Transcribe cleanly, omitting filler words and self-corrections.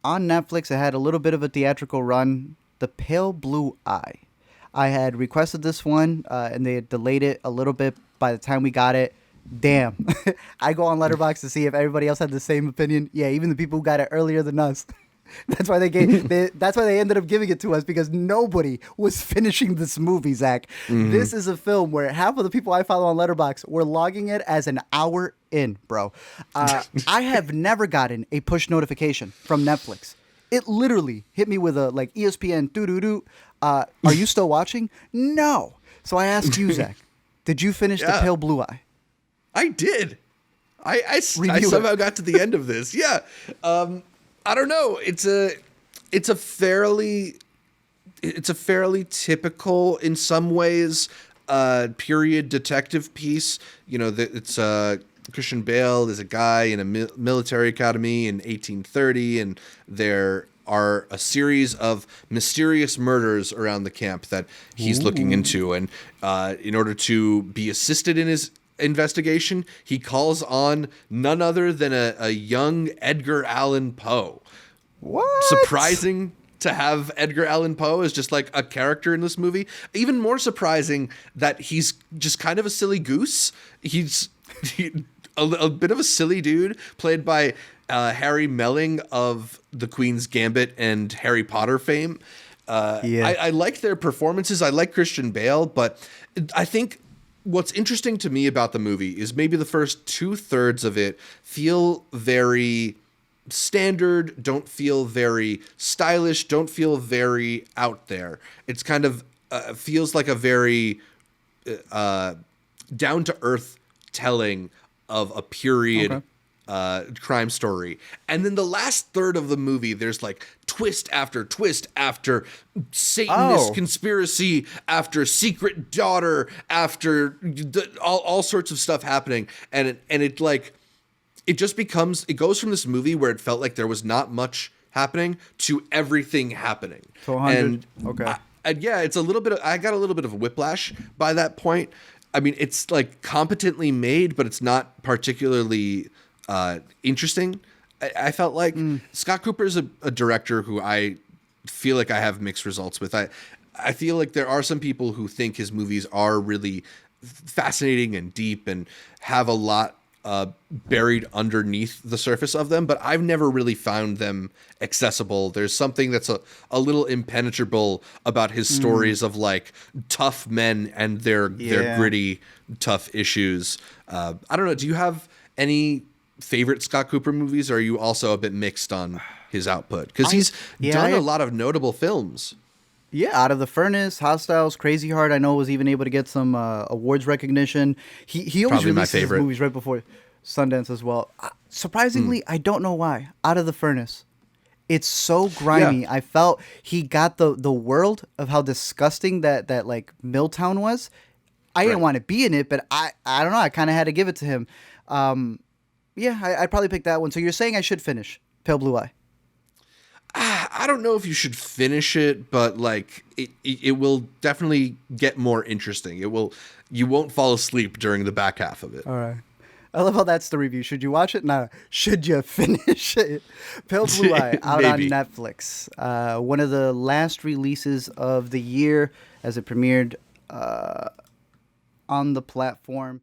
on Netflix. It had a little bit of a theatrical run. The Pale Blue Eye. I had requested this one, and they had delayed it a little bit by the time we got it. Damn. I go on Letterboxd to see if everybody else had the same opinion. Yeah, even the people who got it earlier than us. That's why that's why they ended up giving it to us, because nobody was finishing this movie, Zach. This is a film where half of the people I follow on Letterboxd were logging it as an hour in, bro. I have never gotten a push notification from Netflix. It literally hit me with a like ESPN doo-doo-doo. Are you still watching? No. So I asked you, Zach, did you finish The Pale Blue Eye? I did. I somehow got to the end of this. Yeah. I don't know. It's a fairly typical in some ways period detective piece. You know, it's Christian Bale is a guy in a military academy in 1830, and there are a series of mysterious murders around the camp that he's looking into. And in order to be assisted in his investigation, he calls on none other than a young Edgar Allan Poe. What? Surprising to have Edgar Allan Poe as just like a character in this movie. Even more surprising that he's just kind of a silly goose. He's a bit of a silly dude, played by Harry Melling of The Queen's Gambit and Harry Potter fame. I like their performances. I like Christian Bale, but I think what's interesting to me about the movie is maybe the first 2/3 of it feel very standard, don't feel very stylish, don't feel very out there. It's kind of feels like a very down-to-earth telling of a period crime story. And then the last third of the movie, there's like twist after Satanist conspiracy, after secret daughter, after all sorts of stuff happening. And it like, it just becomes, it goes from this movie where it felt like there was not much happening to everything happening. To 100. Yeah, it's a little bit I got a little bit of whiplash by that point. I mean, it's like competently made, but it's not particularly interesting. I felt like Scott Cooper is a director who I feel like I have mixed results with. I feel like there are some people who think his movies are really fascinating and deep and have a lot buried underneath the surface of them, but I've never really found them accessible. There's something that's a little impenetrable about his stories of like tough men and their gritty, tough issues. I don't know. Do you have any favorite Scott Cooper movies, or are you also a bit mixed on his output? Because he's done a lot of notable films. Yeah, Out of the Furnace, Hostiles, Crazy Heart. I know was even able to get some awards recognition. He always releases his movies right before Sundance as well. Surprisingly, I don't know why. Out of the Furnace. It's so grimy. Yeah. I felt he got the world of how disgusting that like Milltown was. I didn't want to be in it, but I don't know. I kind of had to give it to him. I'd probably pick that one. So you're saying I should finish Pale Blue Eye? I don't know if you should finish it, but like it will definitely get more interesting. You won't fall asleep during the back half of it. All right. I love how that's the review. Should you watch it? No. Should you finish it? Pale Blue Eye out on Netflix. One of the last releases of the year as it premiered on the platform.